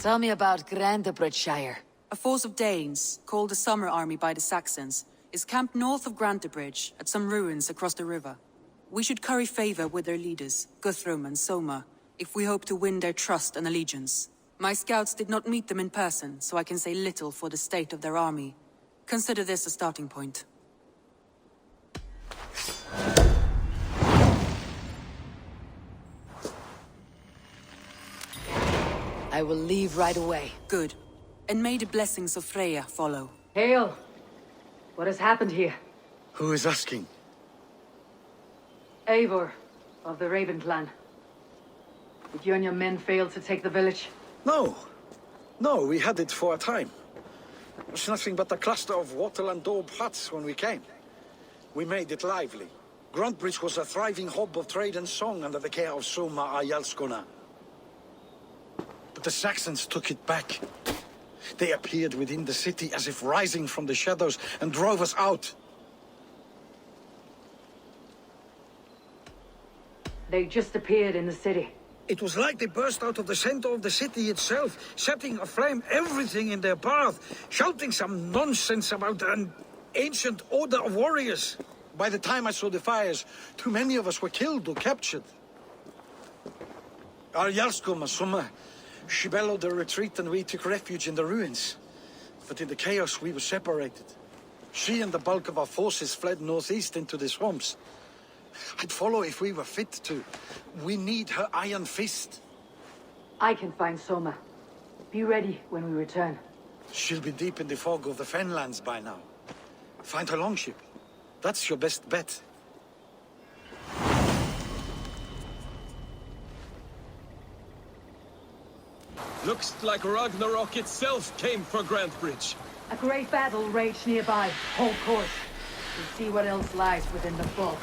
Tell me about Grantebridgeshire. A force of Danes, called the Summer Army by the Saxons, is camped north of Grantebridge at some ruins across the river. We should curry favor with their leaders, Guthrum and Soma, if we hope to win their trust and allegiance. My scouts did not meet them in person, so I can say little for the state of their army. Consider this a starting point. I will leave right away. Good. And may the blessings of Freya follow. Hail! What has happened here? Who is asking? Eivor, of the Raven clan. Did you and your men fail to take the village? No. No, we had it for a time. It was nothing but a cluster of wattle and daub huts when we came. We made it lively. Grantebridge was a thriving hub of trade and song under the care of Soma Ayalskona. But the Saxons took it back. They appeared within the city as if rising from the shadows and drove us out. They just appeared in the city. It was like they burst out of the center of the city itself, setting aflame everything in their path, shouting some nonsense about an ancient order of warriors. By the time I saw the fires, too many of us were killed or captured. Our Jarlskoma, Soma, she bellowed a retreat and we took refuge in the ruins. But in the chaos we were separated. She and the bulk of our forces fled northeast into the swamps. I'd follow if we were fit to. We need her iron fist. I can find Soma. Be ready when we return. She'll be deep in the fog of the Fenlands by now. Find her longship. That's your best bet. Looks like Ragnarok itself came for Grantebridge. A great battle raged nearby. Hold course. We'll see what else lies within the fog.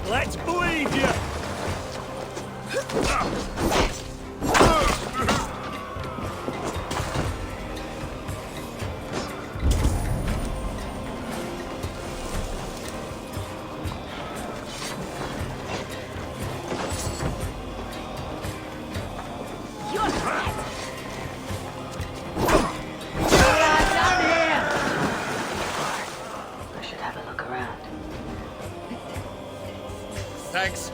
Let's bleed you! Thanks.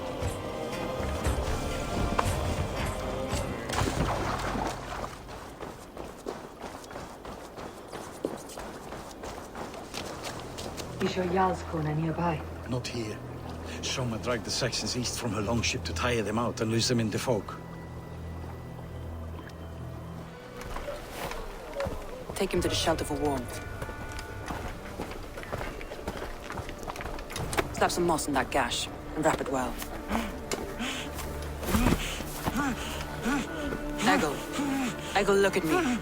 Is your Jarlskona nearby? Not here. Soma dragged the Saxons east from her longship to tire them out and lose them in the fog. take him to the shelter for warmth. Slap some moss in that gash, and wrap it well. Eggle, look at me.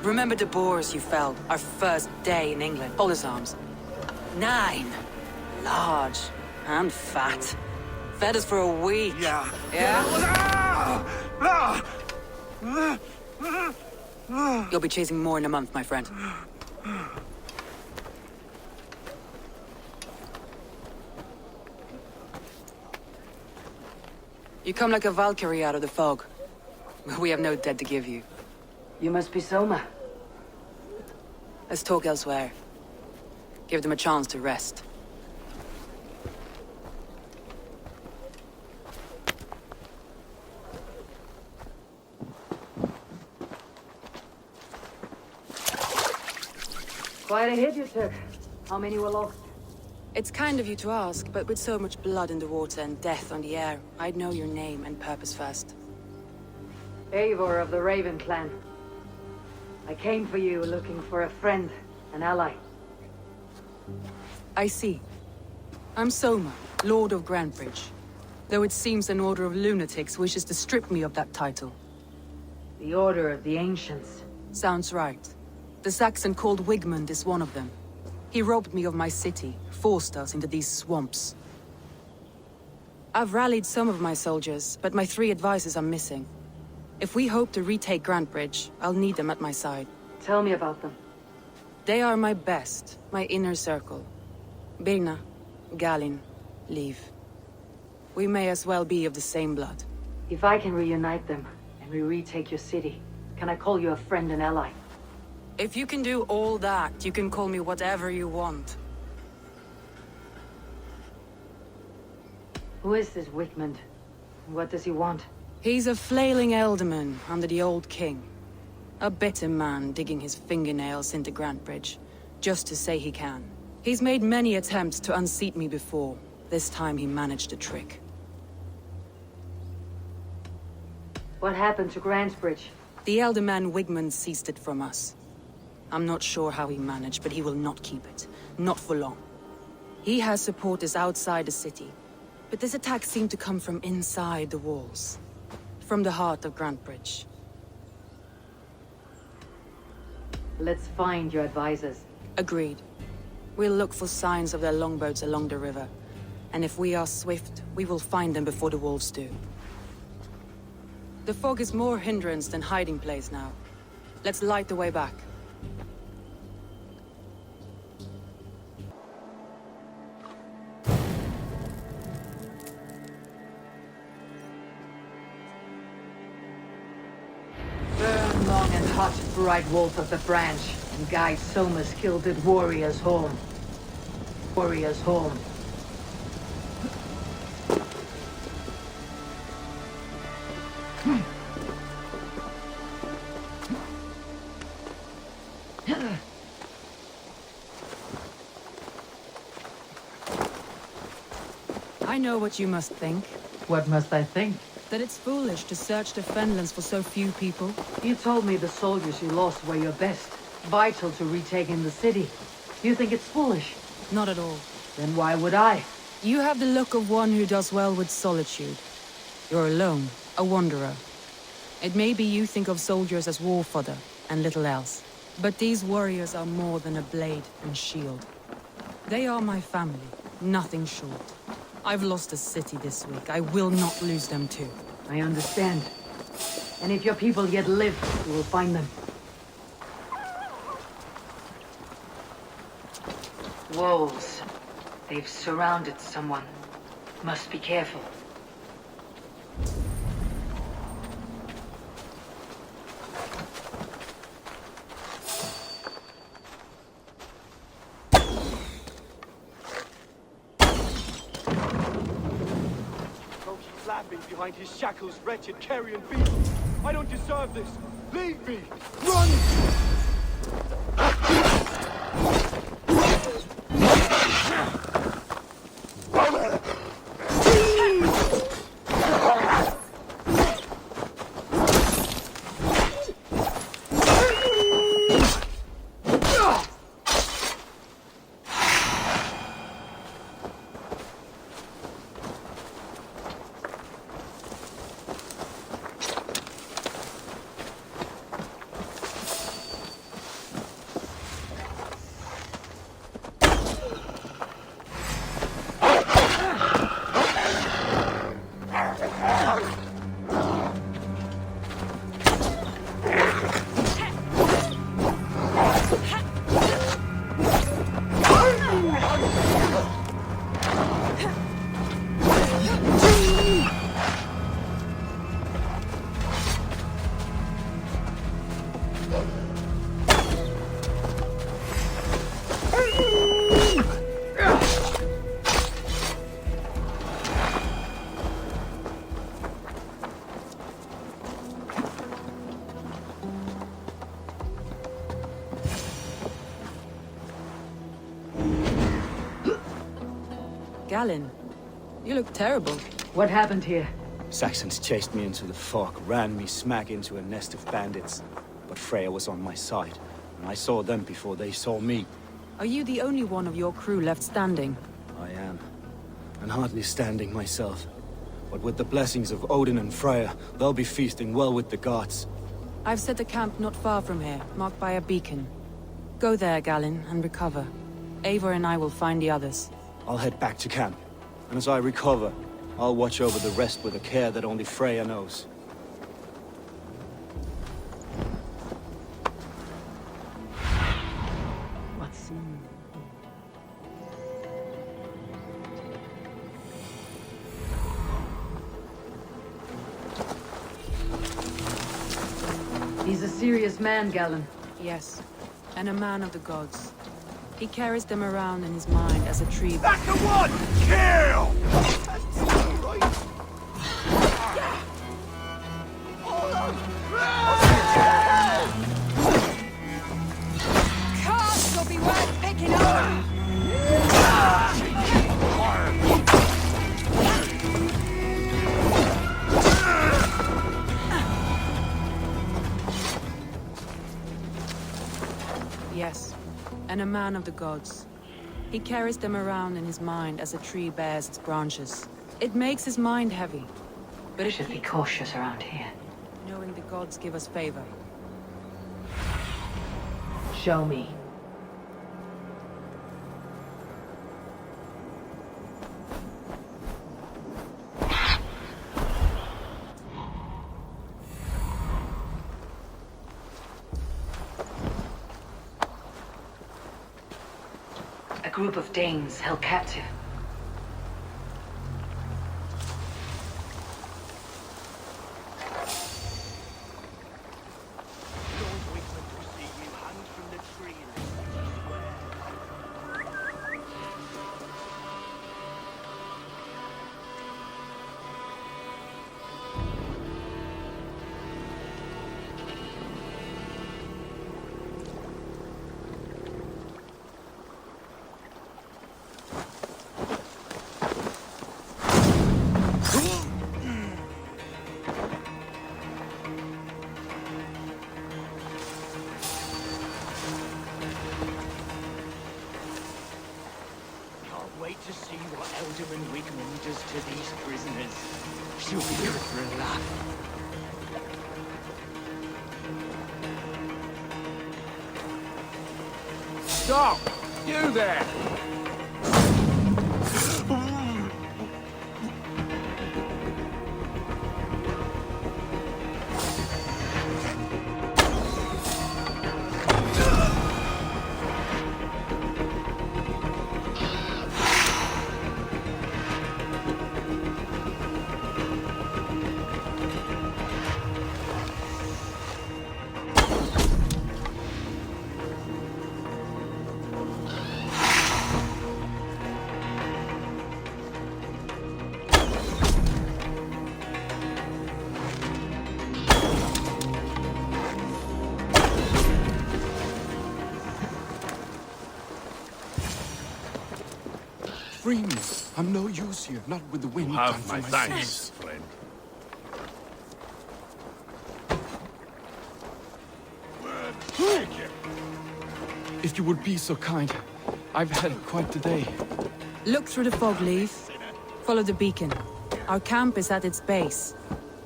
Remember the boars you felled, our first day in England? Hold his arms. 9. Large. And fat. Fed us for a week. Yeah. Yeah? You'll be chasing more in a month, my friend. You come like a Valkyrie out of the fog. We have no dead to give you. You must be Soma. Let's talk elsewhere. Give them a chance to rest. Quite a hit you took. How many were lost? It's kind of you to ask, but with so much blood in the water and death on the air, I'd know your name and purpose first. Eivor of the Raven clan. I came for you looking for a friend, an ally. I see. I'm Soma, Lord of Grantebridge. Though it seems an order of lunatics wishes to strip me of that title. The Order of the Ancients. Sounds right. The Saxon called Wigmund is one of them. He robbed me of my city, forced us into these swamps. I've rallied some of my soldiers, but my 3 advisors are missing. If we hope to retake Grantebridge, I'll need them at my side. Tell me about them. They are my best, my inner circle. Birna, Galin, Liv. We may as well be of the same blood. If I can reunite them, and we retake your city, can I call you a friend and ally? If you can do all that, you can call me whatever you want. Who is this Wigmund? What does he want? He's a flailing elderman under the old king. A bitter man digging his fingernails into Grantebridge, just to say he can. He's made many attempts to unseat me before. This time he managed a trick. What happened to Grantebridge? The elderman Wigmund seized it from us. I'm not sure how he managed, but he will not keep it. Not for long. He has supporters outside the city, but this attack seemed to come from inside the walls. From the heart of Grantebridge. Let's find your advisors. Agreed. We'll look for signs of their longboats along the river. And if we are swift, we will find them before the wolves do. The fog is more hindrance than hiding place now. Let's light the way back. Burn long and hot, bright wolf of the branch, and guide Soma's gilded warriors home. Warriors home. I know what you must think. What must I think? That it's foolish to search the Fenlands for so few people. You told me the soldiers you lost were your best, vital to retaking the city. You think it's foolish? Not at all. Then why would I? You have the look of one who does well with solitude. You're alone, a wanderer. It may be you think of soldiers as war fodder, and little else. But these warriors are more than a blade and shield. They are my family, nothing short. I've lost a city this week. I will not lose them too. I understand. And if your people yet live, you will find them. Wolves. They've surrounded someone. Must be careful. Behind his shackles, wretched carrion beast. I don't deserve this. Leave me. Run! Galen, you look terrible. What happened here? Saxons chased me into the fog, ran me smack into a nest of bandits. But Freya was on my side, and I saw them before they saw me. Are you the only one of your crew left standing? I am. And hardly standing myself. But with the blessings of Odin and Freya, they'll be feasting well with the gods. I've set a camp not far from here, marked by a beacon. Go there, Galen, and recover. Eivor and I will find the others. I'll head back to camp, and as I recover, I'll watch over the rest with a care that only Freya knows. What's... He's a serious man, Galen. Yes, and a man of the gods. He carries them around in his mind as a tree. That's the one! Kill! Cards will be worth picking up! Yes, and a man of the gods. He carries them around in his mind as a tree bears its branches. It makes his mind heavy, but We it should be keeps cautious around here. knowing the gods give us favor. Show me. A group of Danes held captive. Wait to see what Elderman Wigman does to these prisoners. She'll be good for a laugh. Stop! You there! Free me. I'm no use here, not with the wind Have come my from thanks, sails. friend. If you would be so kind. I've had quite the day. Look through the fog, Leaf. Follow the beacon. Our camp is at its base.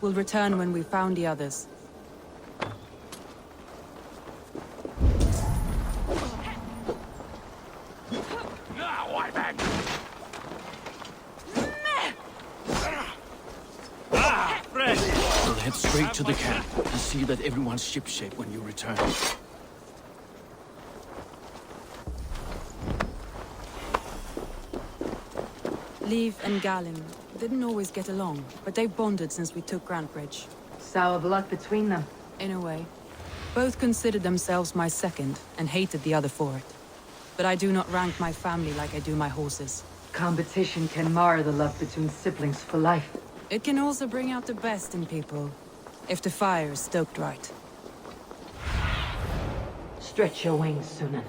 We'll return when we've found the others. Now I beg. Friend! We'll head straight to the camp and see that everyone's shipshape when you return. Leaf and Galen didn't always get along, but they've bonded since we took Grantbridge. Sour blood between them. In a way. Both considered themselves my second, and hated the other for it. But I do not rank my family like I do my horses. Competition can mar the love between siblings for life. It can also bring out the best in people, if the fire is stoked right. Stretch your wings, Sunan.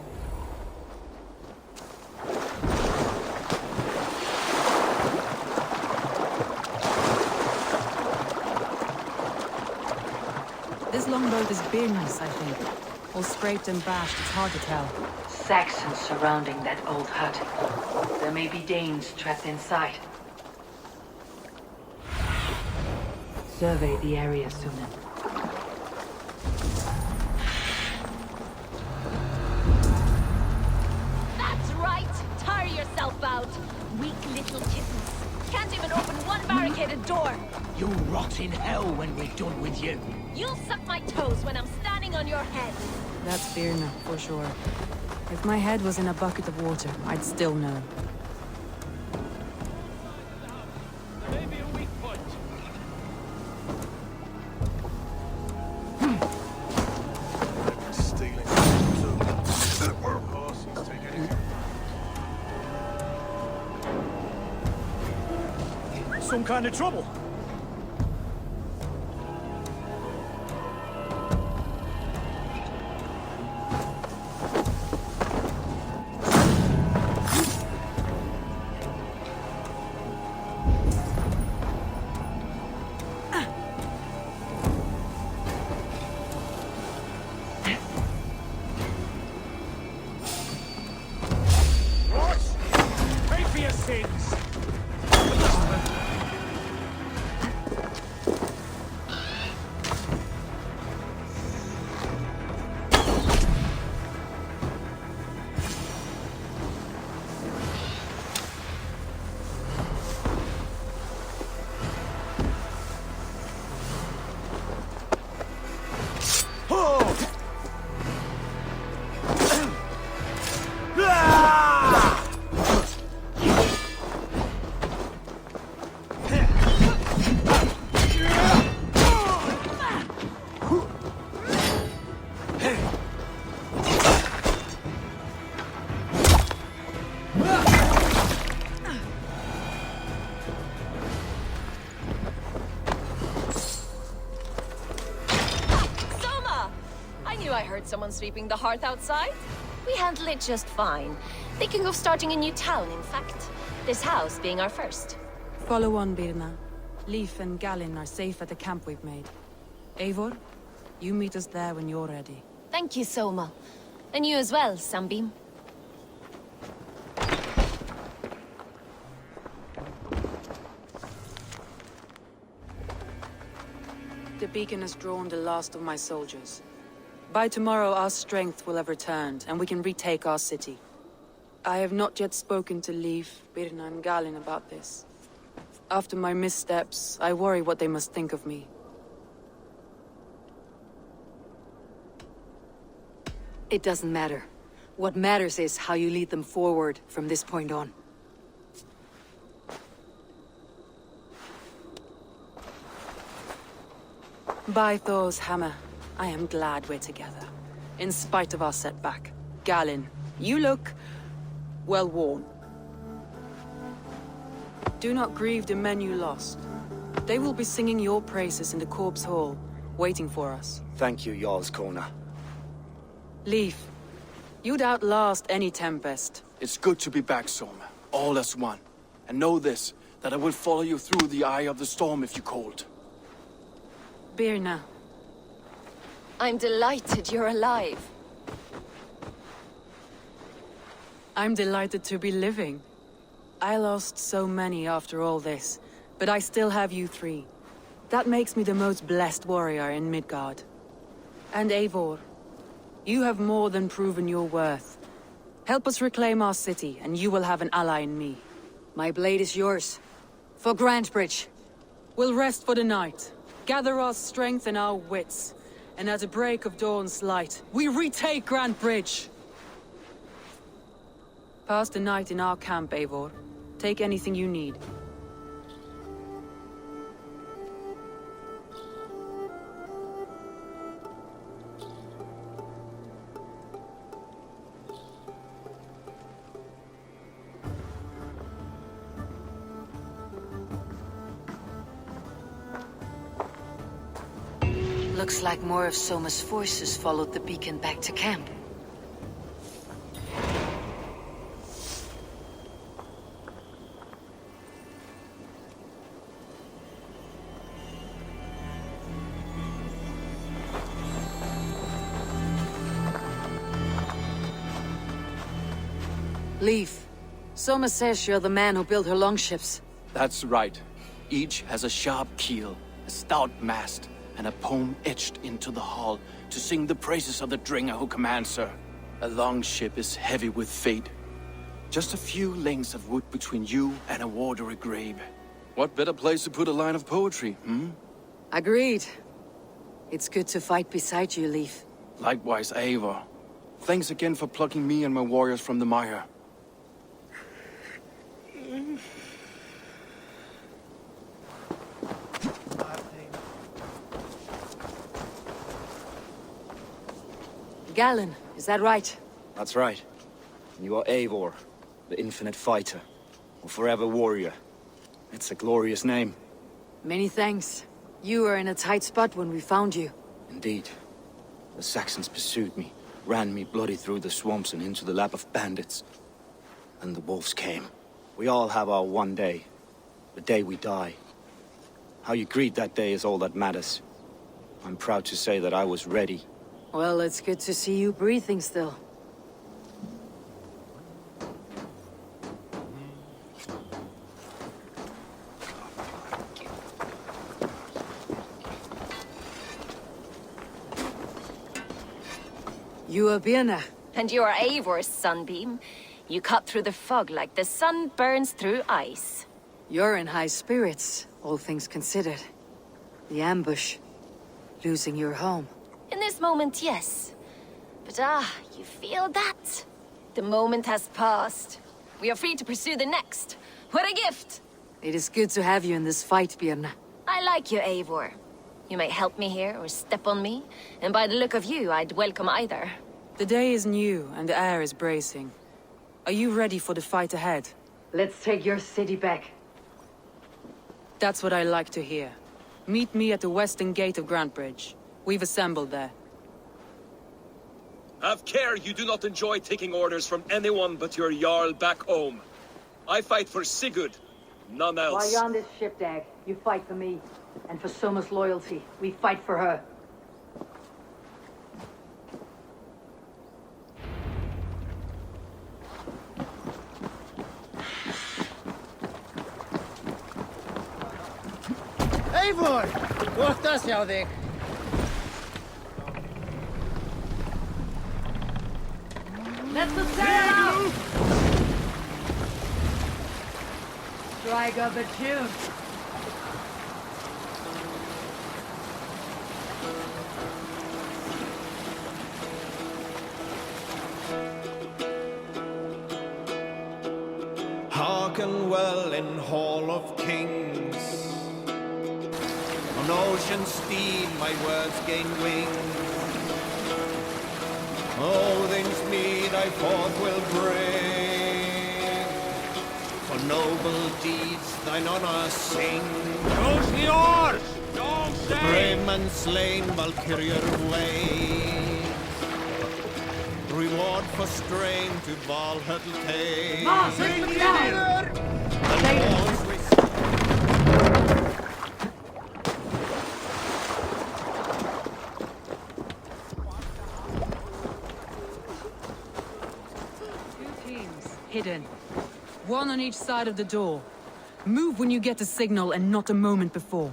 This longboat is Birna's, I think. All scraped and bashed, it's hard to tell. Saxons surrounding that old hut. There may be Danes trapped inside. Survey the area, Sunan. That's right! Tire yourself out! Weak little kittens. Can't even open one barricaded door! You'll rot in hell when we're done with you. You'll suck my toes when I'm standing on your head! That's Birna, for sure. If my head was in a bucket of water, I'd still know. There may be a weak point. Stealing. Horses take anything. Some kind of trouble. Pray for your sins! Soma! I knew I heard someone sweeping the hearth outside. We handle it just fine. Thinking of starting a new town, in fact. This house being our first. Follow on, Birna. Leif and Galin are safe at the camp we've made. Eivor, you meet us there when you're ready. Thank you, Soma. And you as well, Sunbeam. The beacon has drawn the last of my soldiers. By tomorrow, our strength will have returned, and we can retake our city. I have not yet spoken to Leif, Birna, and Galin about this. After my missteps, I worry what they must think of me. It doesn't matter. What matters is how you lead them forward from this point on. By Thor's hammer, I am glad we're together. In spite of our setback. Galin, you look well worn. Do not grieve the men you lost. They will be singing your praises in the corpse hall, waiting for us. Thank you, Jarl's Corner. Leif, you'd outlast any tempest. It's good to be back, Soma. All as one. And know this, that I will follow you through the eye of the storm if you called. Birna, I'm delighted you're alive. I'm delighted to be living. I lost so many after all this, but I still have you three. That makes me the most blessed warrior in Midgard. And Eivor, you have more than proven your worth. Help us reclaim our city, and you will have an ally in me. My blade is yours. For Grantebridge. We'll rest for the night, gather our strength and our wits, and at the break of dawn's light, we retake Grantebridge! Pass the night in our camp, Eivor. Take anything you need. Looks like more of Soma's forces followed the beacon back to camp. Leaf. Soma says you're the man who built her longships. That's right. Each has a sharp keel, a stout mast, and a poem etched into the hull to sing the praises of the Dringer who commands her. A longship is heavy with fate. Just a few lengths of wood between you and a watery grave. What better place to put a line of poetry, hmm? Agreed. It's good to fight beside you, Leaf. Likewise, Eivor. Thanks again for plucking me and my warriors from the mire. Galen, is that right? That's right. You are Eivor, the infinite fighter, or forever warrior. It's a glorious name. Many thanks. You were in a tight spot when we found you. Indeed. The Saxons pursued me, ran me bloody through the swamps and into the lap of bandits. And the wolves came. We all have our one day. The day we die. How you greet that day is all that matters. I'm proud to say that I was ready. Well, it's good to see you breathing still. You are Birna. And you are Eivor's sunbeam. You cut through the fog like the sun burns through ice. You're in high spirits, all things considered. The ambush. Losing your home. In this moment, yes. But you feel that? The moment has passed. We are free to pursue the next. What a gift! It is good to have you in this fight, Birna. I like you, Eivor. You may help me here or step on me, and by the look of you, I'd welcome either. The day is new, and the air is bracing. Are you ready for the fight ahead? Let's take your city back. That's what I like to hear. Meet me at the western gate of Grantebridge. We've assembled there. Have care you do not enjoy taking orders from anyone but your Jarl back home. I fight for Sigurd, none else. While you're on this ship, Dag, you fight for me. And for Soma's loyalty, we fight for her. Eivor! Gott að sjá þig! Let the sail out! Strike up a tune. Hearken well in Hall of Kings. On ocean's steed my words gain wings. Odin's mead I forth will bring. For noble deeds thine honor sing. Close the oars! Don't say! Brave men slain Valkyrier way. Reward for strain to Valhalla take. Bring the down! Hidden. One on each side of the door. Move when you get the signal and not a moment before.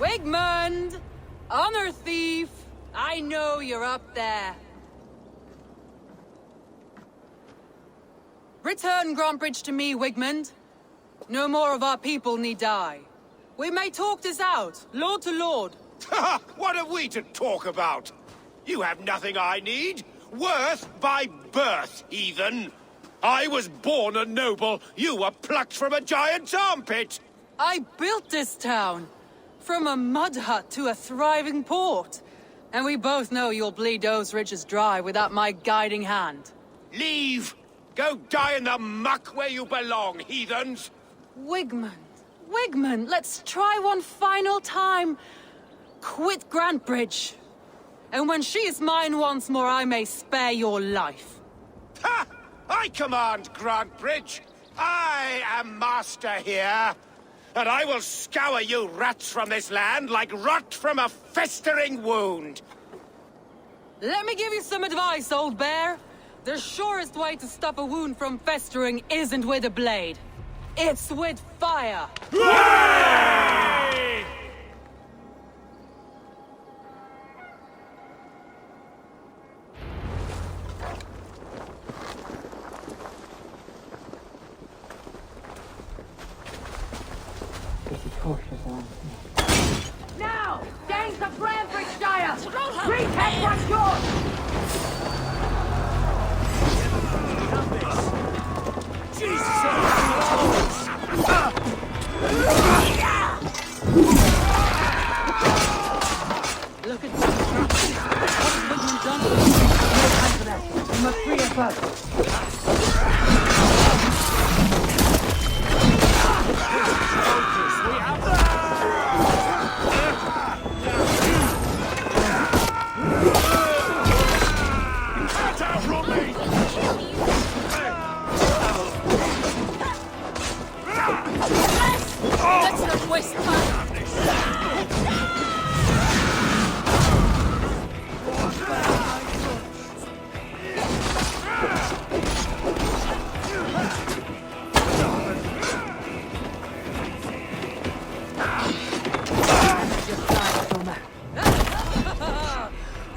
Wigmund! Honor thief! I know you're up there. Return Grantebridge to me, Wigmund. No more of our people need die. We may talk this out, lord to lord. What have we to talk about? You have nothing I need. Worth by birth, heathen. I was born a noble. You were plucked from a giant's armpit. I built this town. From a mud hut to a thriving port. And we both know you'll bleed those riches dry without my guiding hand. Leave! Go die in the muck where you belong, heathens! Wigmund, let's try one final time. Quit Grantbridge. And when she is mine once more, I may spare your life. Ha! I command Grantbridge! I am master here! And I will scour you rats from this land like rot from a festering wound! Let me give you some advice, old bear. The surest way to stop a wound from festering isn't with a blade. It's with fire! Hooray! Now! Danes of Grantbridgeshire! Retake what's yours! Look at this. What has Wigmund done? No time for that. You must free us first. Let's not waste time.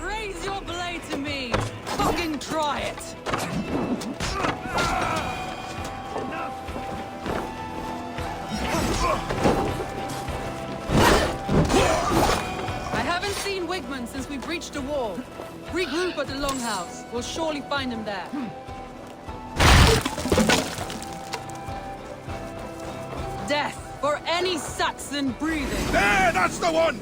Raise your blade to me. Fucking try it. I haven't seen Wigmund since we breached the wall. Regroup at the Longhouse. We'll surely find him there. Death for any Saxon breathing. There, that's the one!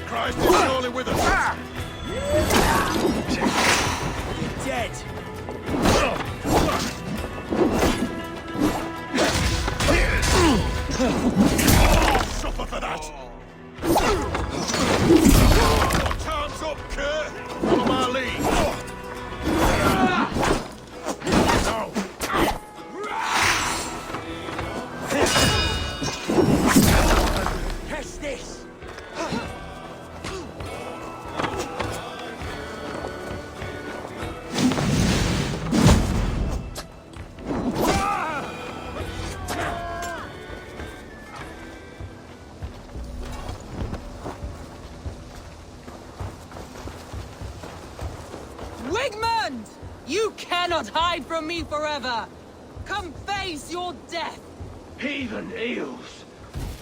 Christ is surely with us! You're dead! Suffer for that! Time's up, Kurt! Follow my lead! Test this! Wigmund! You cannot hide from me forever! Come face your death! Heathen eels!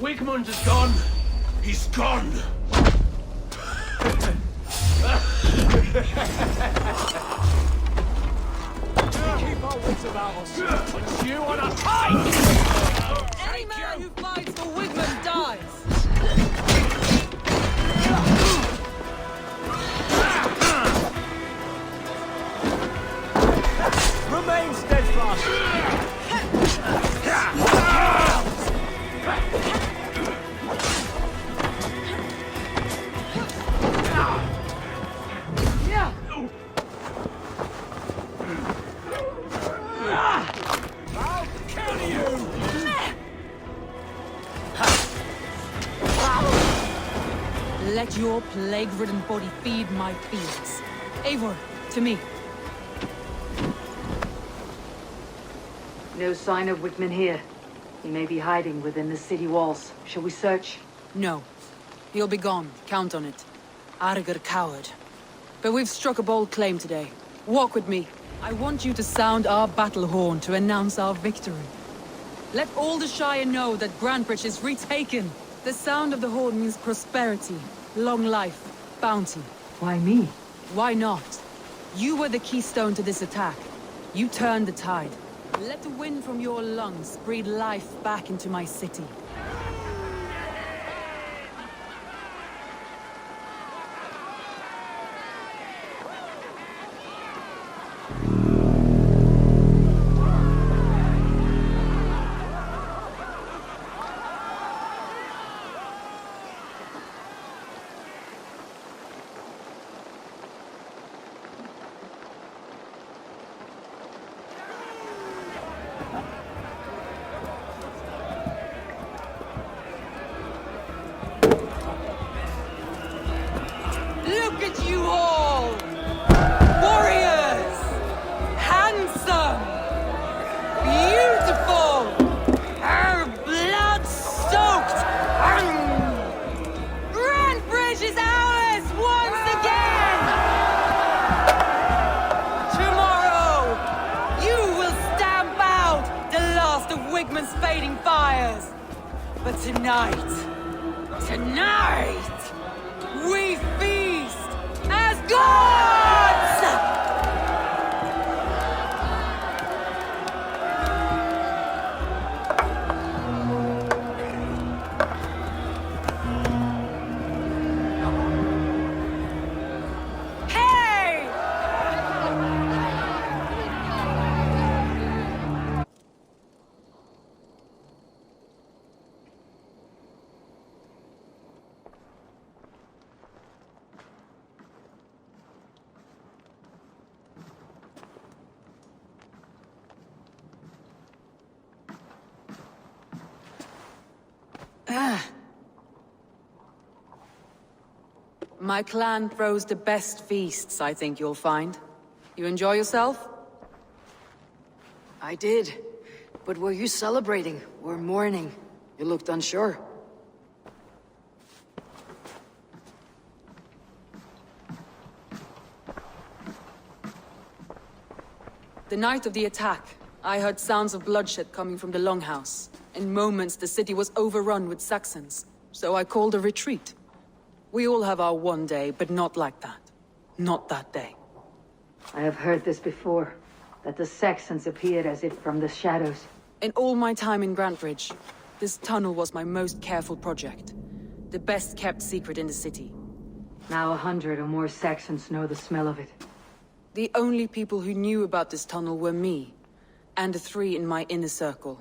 Wigmund is gone! He's gone! knows about us. Put you on a pike! Any man who fights for Wigman dies! Remain steadfast! I'll kill you! Let your plague-ridden body feed my fields. Eivor, to me. No sign of Whitman here. He may be hiding within the city walls. Shall we search? No. He'll be gone. Count on it. Arger coward. But we've struck a bold claim today. Walk with me. I want you to sound our battle horn to announce our victory. Let all the Shire know that Grantebridge is retaken. The sound of the horn means prosperity, long life, bounty. Why me? Why not? You were the keystone to this attack. You turned the tide. Let the wind from your lungs breathe life back into my city. Look at you all! Warriors! Handsome! Beautiful! Blood-soaked! Grantebridge is ours once again! Tomorrow, you will stamp out the last of Wigman's fading fires! But tonight, we feast as gods! Hey! My clan throws the best feasts, I think you'll find. You enjoy yourself? I did. But were you celebrating or mourning? You looked unsure. The night of the attack, I heard sounds of bloodshed coming from the Longhouse. In moments, the city was overrun with Saxons, so I called a retreat. We all have our one day, but not like that. Not that day. I have heard this before, that the Saxons appeared as if from the shadows. In all my time in Grantebridge, this tunnel was my most careful project. The best kept secret in the city. Now 100 or more Saxons know the smell of it. The only people who knew about this tunnel were me, and the 3 in my inner circle.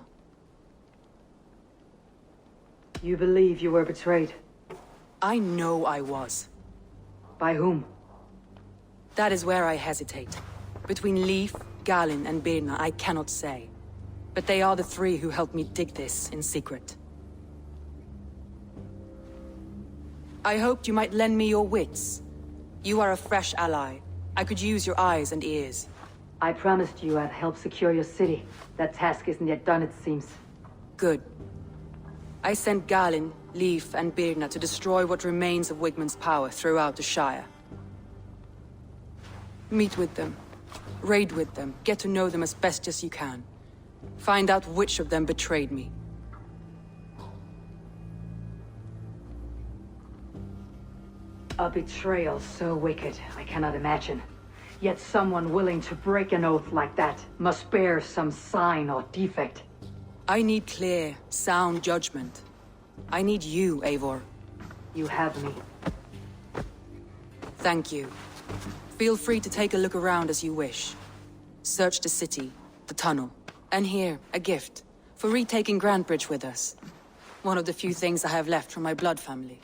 You believe you were betrayed? I know I was. By whom? That is where I hesitate. Between Leif, Galin, and Birna, I cannot say. But they are the 3 who helped me dig this in secret. I hoped you might lend me your wits. You are a fresh ally. I could use your eyes and ears. I promised you I'd help secure your city. That task isn't yet done, it seems. Good. I sent Galin, Leif, and Birna to destroy what remains of Wigman's power throughout the Shire. Meet with them. Raid with them. Get to know them as best as you can. Find out which of them betrayed me. A betrayal so wicked, I cannot imagine. Yet someone willing to break an oath like that must bear some sign or defect. I need clear, sound judgment. I need you, Eivor. You have me. Thank you. Feel free to take a look around as you wish. Search the city, the tunnel, and here, a gift, for retaking Grantebridge with us. One of the few things I have left from my blood family.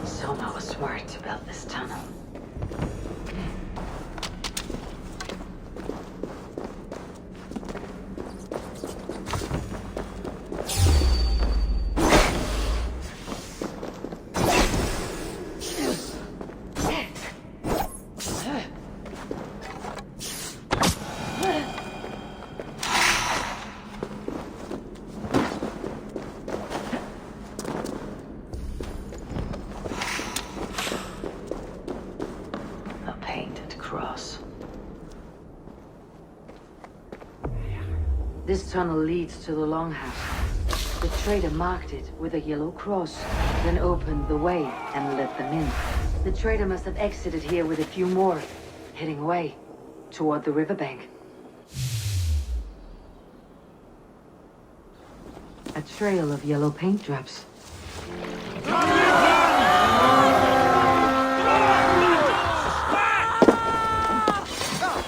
Soma was smart to build this tunnel. This tunnel leads to the Longhouse. The trader marked it with a yellow cross, then opened the way and let them in. The trader must have exited here with a few more, heading away toward the riverbank. A trail of yellow paint drops.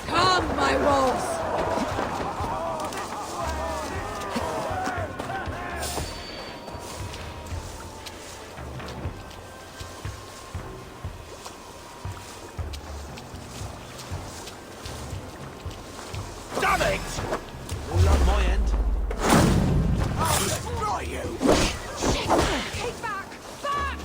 Come, my wolves! Damn it! All on my end. I'll destroy you! Take back! Back!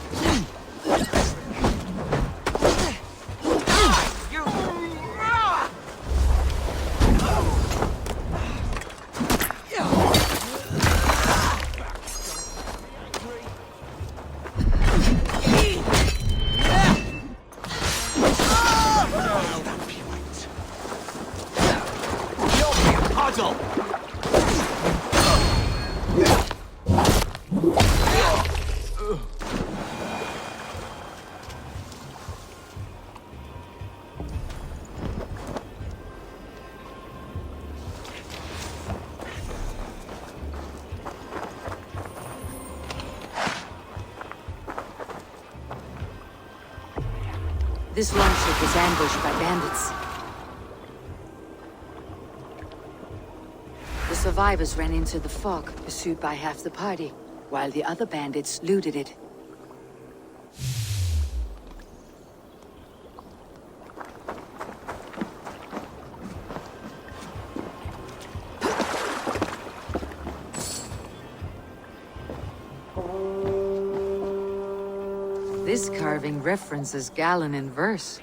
This longship was ambushed by bandits. The survivors ran into the fog, pursued by half the party, while the other bandits looted it. This carving references Galen in verse.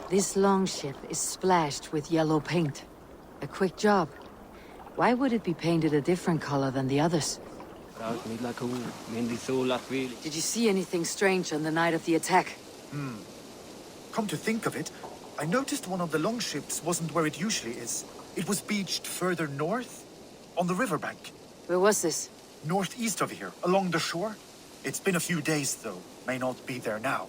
This longship is splashed with yellow paint. A quick job. Why would it be painted a different color than the others? Did you see anything strange on the night of the attack? Come to think of it, I noticed one of the longships wasn't where it usually is. It was beached further north, on the riverbank. Where was this? Northeast of here, along the shore. It's been a few days, though. May not be there now.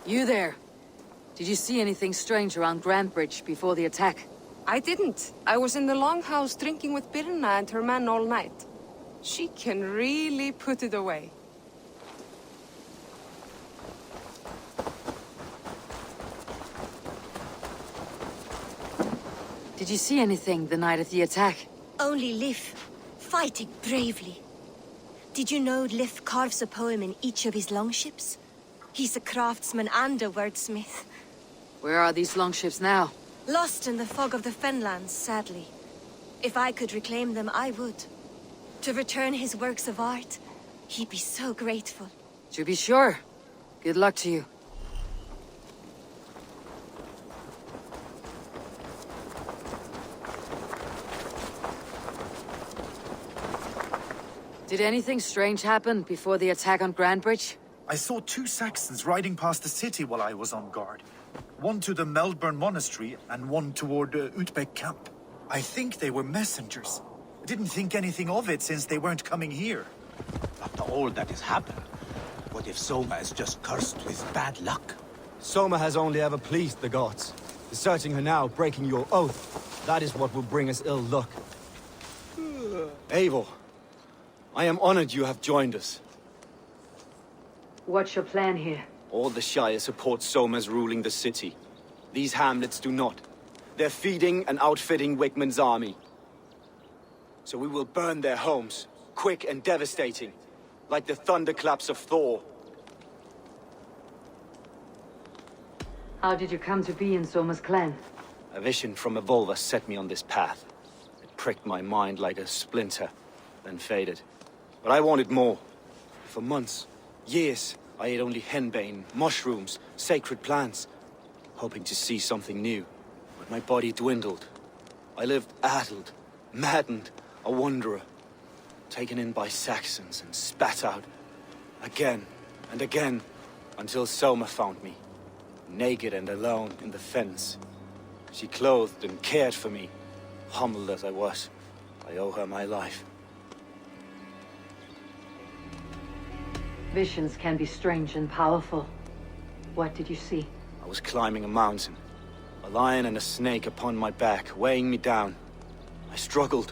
You there. Did you see anything strange around Grantebridge before the attack? I didn't. I was in the longhouse drinking with Birna and her men all night. She can really put it away. Did you see anything the night of the attack? Only Lif, fighting bravely. Did you know Lif carves a poem in each of his longships? He's a craftsman and a wordsmith. Where are these longships now? Lost in the fog of the Fenlands, sadly. If I could reclaim them, I would. To return his works of art, he'd be so grateful. To be sure. Good luck to you. Did anything strange happen before the attack on Grandbridge? I saw 2 Saxons riding past the city while I was on guard. One to the Melbourne Monastery and one toward Utbeck Camp. I think they were messengers. I didn't think anything of it since they weren't coming here. After all that has happened, what if Soma is just cursed with bad luck? Soma has only ever pleased the gods. Deserting her now, breaking your oath, that is what will bring us ill luck. Eivor, I am honored you have joined us. What's your plan here? All the Shire support Soma's ruling the city. These hamlets do not. They're feeding and outfitting Wickman's army. So we will burn their homes, quick and devastating, like the thunderclaps of Thor. How did you come to be in Soma's clan? A vision from Evolva set me on this path. It pricked my mind like a splinter, then faded. But I wanted more. For months, years, I ate only henbane, mushrooms, sacred plants, hoping to see something new. But my body dwindled. I lived addled, maddened, a wanderer, taken in by Saxons and spat out, again and again, until Soma found me, naked and alone in the fens. She clothed and cared for me, humbled as I was. I owe her my life. Visions can be strange and powerful. What did you see? I was climbing a mountain, a lion and a snake upon my back, weighing me down. I struggled.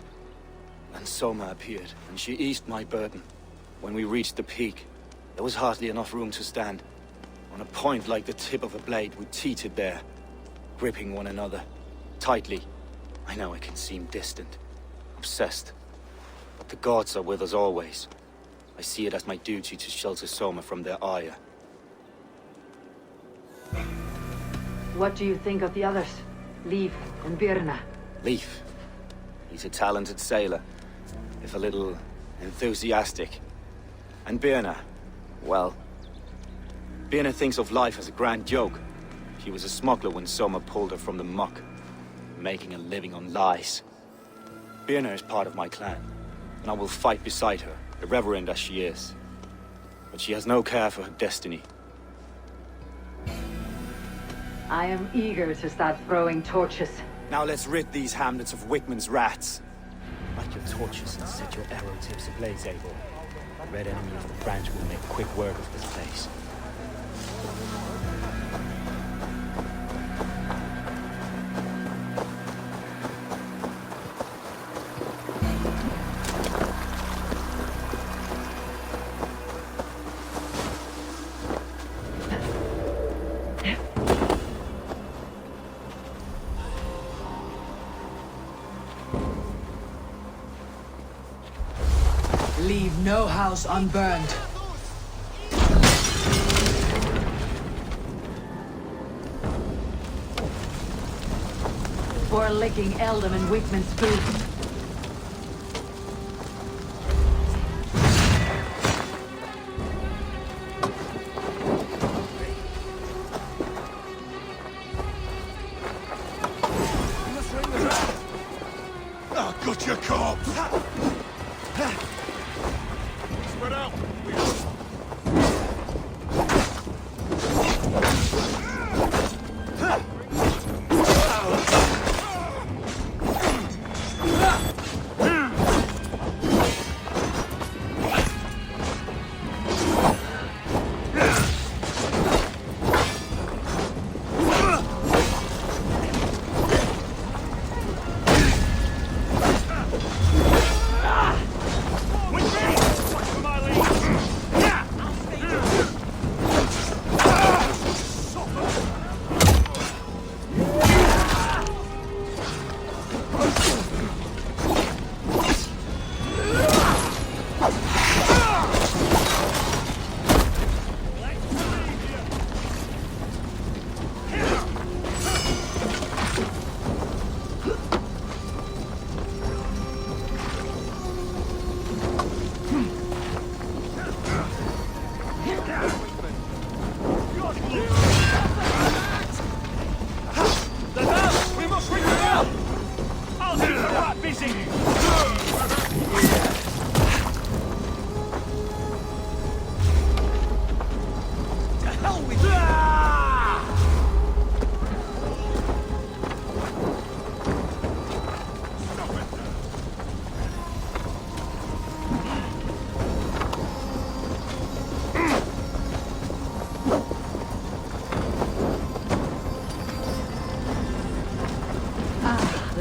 Then Soma appeared, and she eased my burden. When we reached the peak, there was hardly enough room to stand. On a point like the tip of a blade, we teetered there, gripping one another, tightly. I know it can seem distant, obsessed, but the gods are with us always. I see it as my duty to shelter Soma from their ire. What do you think of the others? Liv and Birna? Leif. He's a talented sailor, if a little enthusiastic. And Birna, well, Birna thinks of life as a grand joke. She was a smuggler when Soma pulled her from the muck, making a living on lies. Birna is part of my clan, and I will fight beside her, irreverent as she is. But she has no care for her destiny. I am eager to start throwing torches. Now let's rid these hamlets of Wickman's rats. Light your torches and set your arrow tips ablaze, Eivor. The red enemy of the branch will make quick work of this place. Leave no house unburned. Or licking Eldam and Wickman's food. I've got your corpse! Spread out!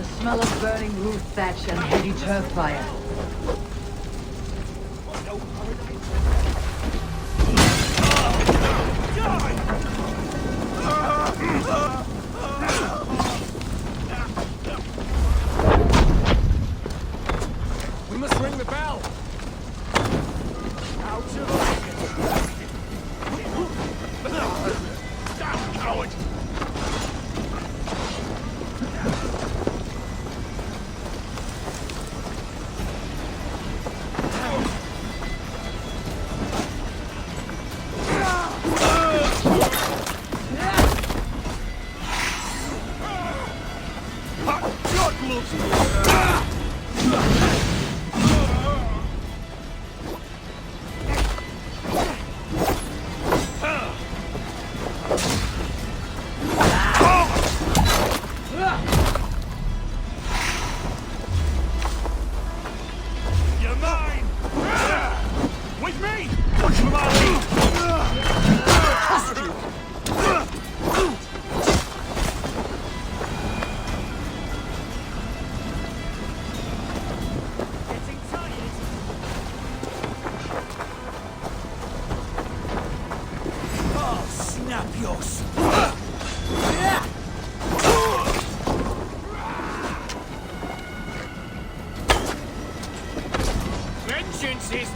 The smell of burning roof thatch and heavy turf fire. We must ring the bell! Out to the damn coward! You're mine! With me! Come on! Snap your Vengeance is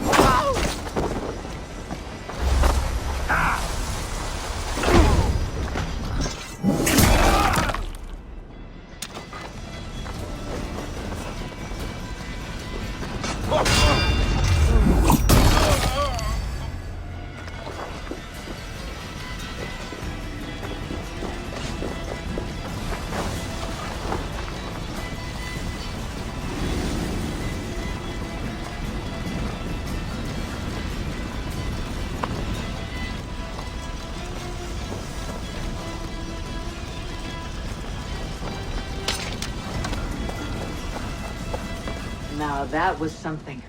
Now that was something.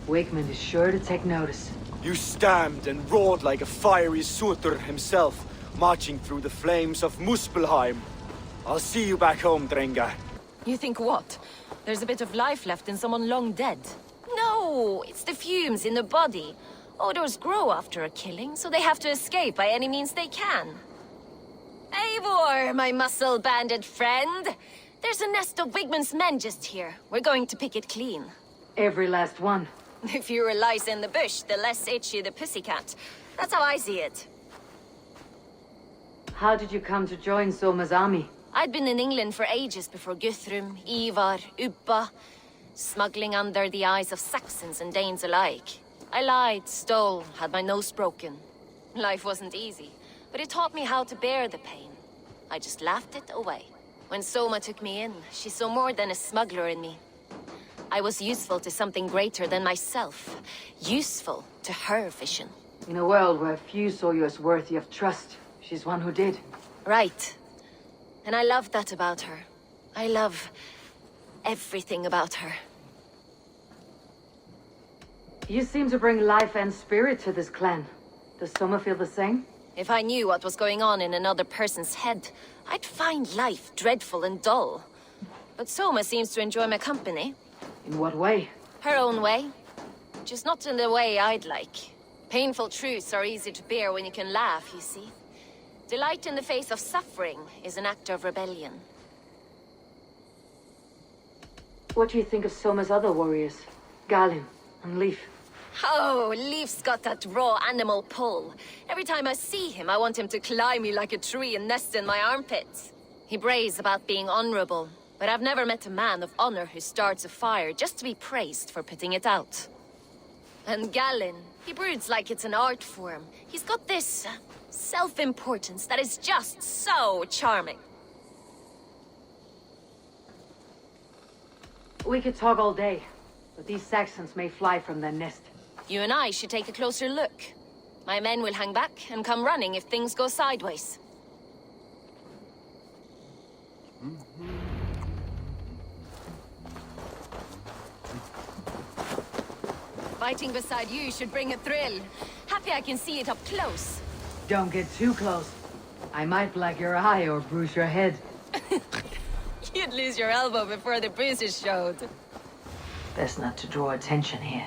Wakeman is sure to take notice. You stamped and roared like a fiery Surtur himself, marching through the flames of Muspelheim. I'll see you back home, Drenga. You think what? There's a bit of life left in someone long dead? No, it's the fumes in the body. Odors grow after a killing, so they have to escape by any means they can. Eivor, my muscle-banded friend! There's a nest of Wigman's men just here. We're going to pick it clean. Every last one. The fewer lice in the bush, the less itchy the pussycat. That's how I see it. How did you come to join Soma's army? I'd been in England for ages before Guthrum, Ivar, Ubba, smuggling under the eyes of Saxons and Danes alike. I lied, stole, had my nose broken. Life wasn't easy, but it taught me how to bear the pain. I just laughed it away. When Soma took me in, she saw more than a smuggler in me. I was useful to something greater than myself. Useful to her vision. In a world where few saw you as worthy of trust, she's one who did. Right. And I love that about her. I love everything about her. You seem to bring life and spirit to this clan. Does Soma feel the same? If I knew what was going on in another person's head, I'd find life dreadful and dull. But Soma seems to enjoy my company. In what way? Her own way. Just not in the way I'd like. Painful truths are easy to bear when you can laugh, you see. Delight in the face of suffering is an act of rebellion. What do you think of Soma's other warriors? Galin and Leif? Oh, Leif's got that raw animal pull. Every time I see him, I want him to climb me like a tree and nest in my armpits. He brays about being honorable, but I've never met a man of honor who starts a fire just to be praised for putting it out. And Galin, he broods like it's an art form. He's got this self-importance that is just so charming. We could talk all day, but these Saxons may fly from their nest. You and I should take a closer look. My men will hang back and come running if things go sideways. Fighting beside you should bring a thrill. Happy I can see it up close. Don't get too close. I might black your eye or bruise your head. You did lose your elbow before the bruises showed. Best not to draw attention here.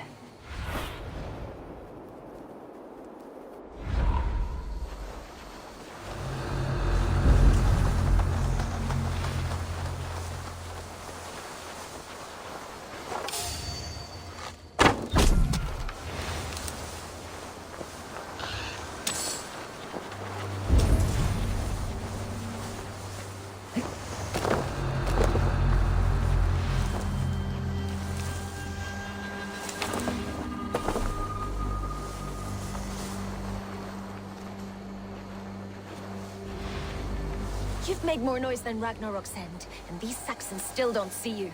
You've made more noise than Ragnarok's end, and these Saxons still don't see you.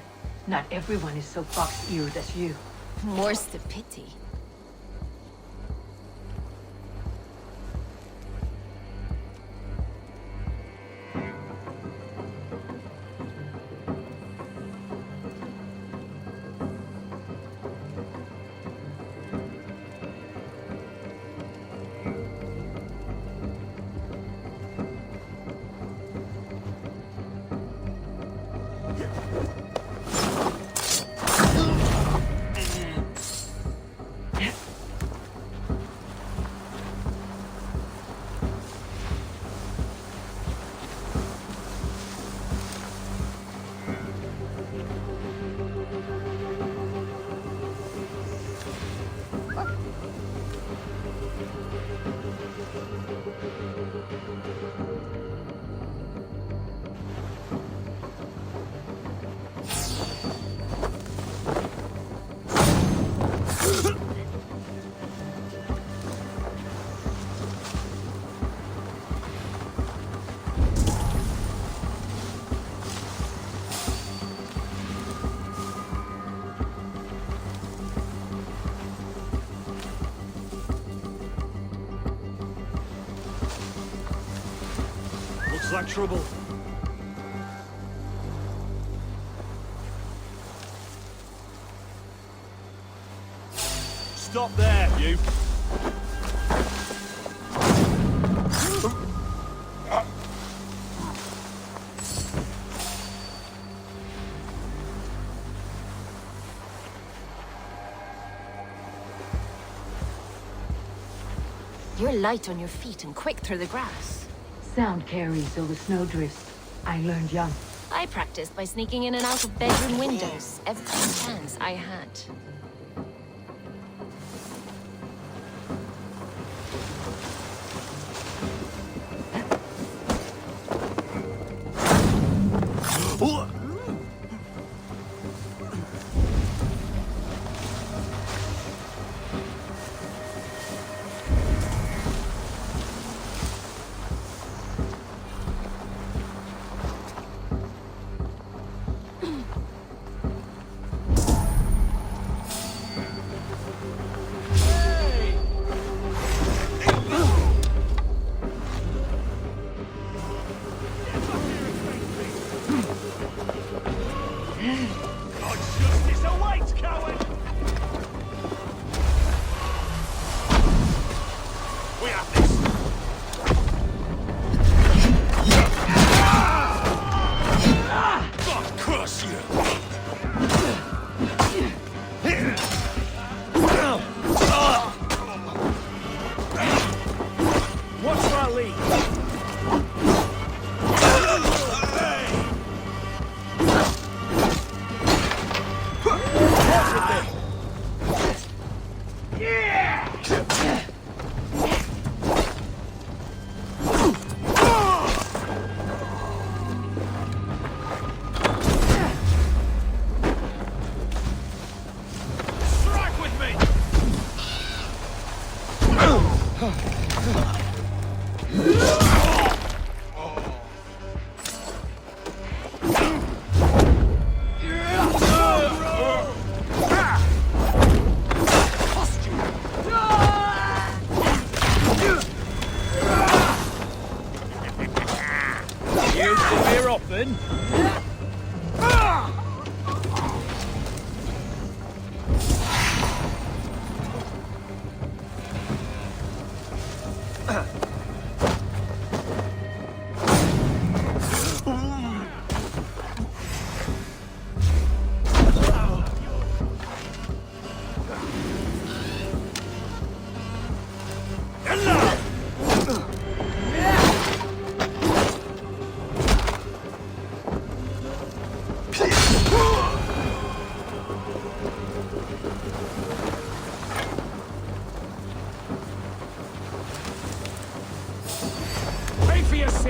Not everyone is so box-eared as you. More's the pity. Looks like trouble. Stop there, you! You're light on your feet and quick through the grass. Sound carries over snowdrifts. I learned young. I practiced by sneaking in and out of bedroom windows every chance I had.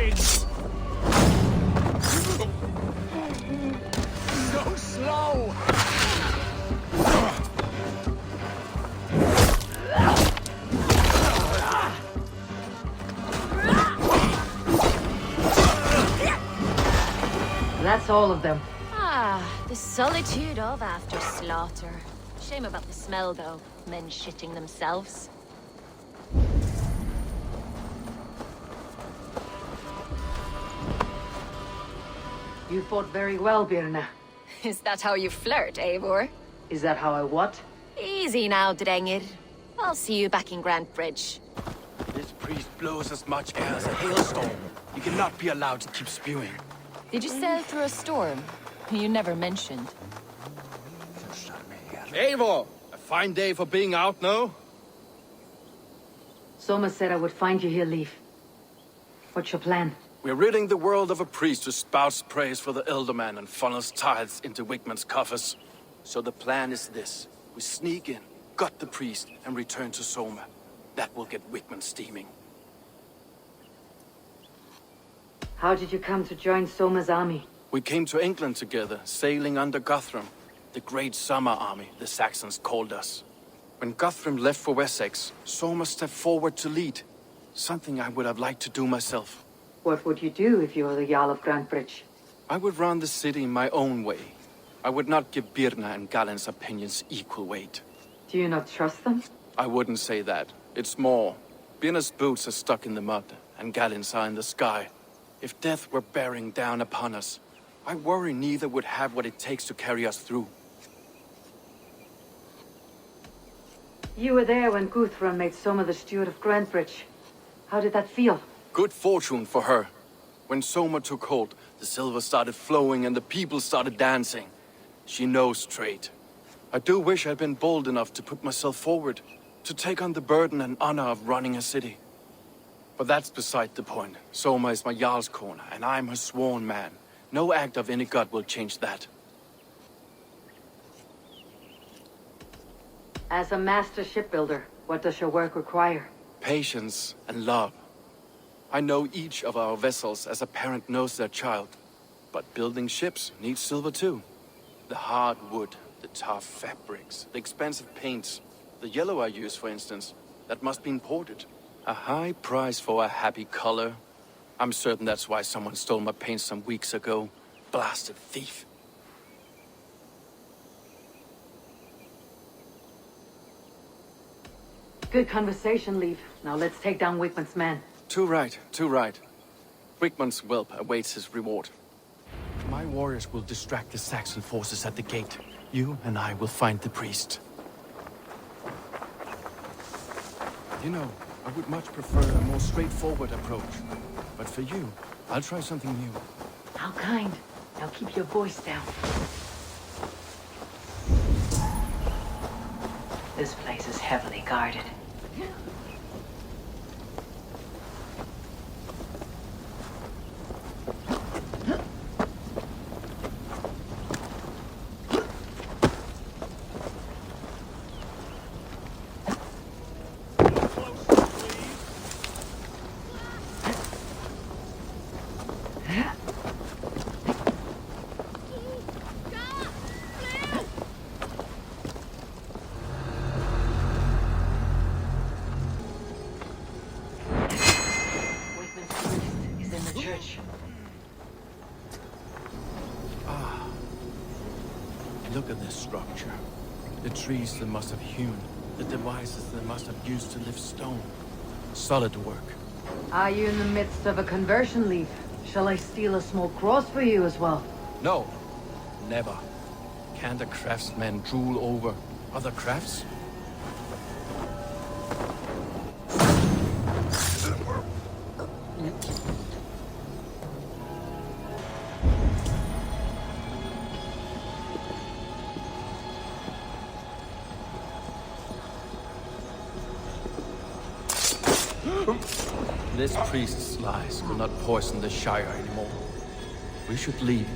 wins! So slow! That's all of them. Ah, the solitude of after slaughter. Shame about the smell, though. Men shitting themselves. You fought very well, Birna. Is that how you flirt, Eivor? Is that how I what? Easy now, Drengir. I'll see you back in Grand Bridge. This priest blows as much air as a hailstorm. You cannot be allowed to keep spewing. Did you sail through a storm? You never mentioned. Eivor! A fine day for being out, no? Soma said I would find you here, Leif. What's your plan? We're ridding the world of a priest who spouts praise for the Elderman and funnels tithes into Wigman's coffers. So the plan is this. We sneak in, gut the priest, and return to Soma. That will get Wigman steaming. How did you come to join Soma's army? We came to England together, sailing under Guthrum. The great summer army, the Saxons called us. When Guthrum left for Wessex, Soma stepped forward to lead. Something I would have liked to do myself. What would you do if you were the Jarl of Grantebridge? I would run the city my own way. I would not give Birna and Galen's opinions equal weight. Do you not trust them? I wouldn't say that. It's more. Birna's boots are stuck in the mud, and Galen's are in the sky. If death were bearing down upon us, I worry neither would have what it takes to carry us through. You were there when Guthrum made Soma the steward of Grantebridge. How did that feel? Good fortune for her. When Soma took hold, the silver started flowing and the people started dancing. She knows trade. I do wish I'd been bold enough to put myself forward, to take on the burden and honor of running a city. But that's beside the point. Soma is my Jarl's corner, and I'm her sworn man. No act of any god will change that. As a master shipbuilder, what does your work require? Patience and love. I know each of our vessels as a parent knows their child. But building ships needs silver too. The hard wood, the tough fabrics, the expensive paints. The yellow I use, for instance, that must be imported. A high price for a happy color. I'm certain that's why someone stole my paint some weeks ago. Blasted thief. Good conversation, Leif. Now let's take down Wigman's men. Too right, too right. Wigman's whelp awaits his reward. My warriors will distract the Saxon forces at the gate. You and I will find the priest. You know, I would much prefer a more straightforward approach. But for you, I'll try something new. How kind. Now keep your voice down. This place is heavily guarded. Look at this structure. The trees they must have hewn, the devices they must have used to lift stone. Solid work. Are you in the midst of a conversion, Leif? Shall I steal a small cross for you as well? No, never. Can't a craftsman drool over other crafts? This priest's lies will not poison the Shire anymore. We should leave.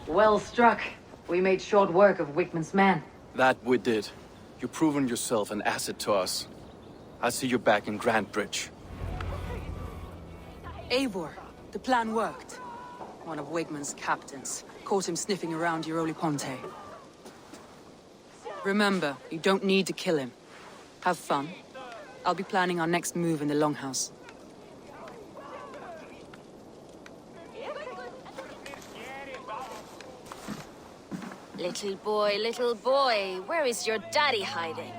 Well struck. We made short work of Wickman's men. That we did. You've proven yourself an asset to us. I'll see you back in Grantbridge. Eivor, the plan worked. One of Wigman's captains caught him sniffing around Euroli Ponte. Remember, you don't need to kill him. Have fun. I'll be planning our next move in the Longhouse. Little boy, where is your daddy hiding?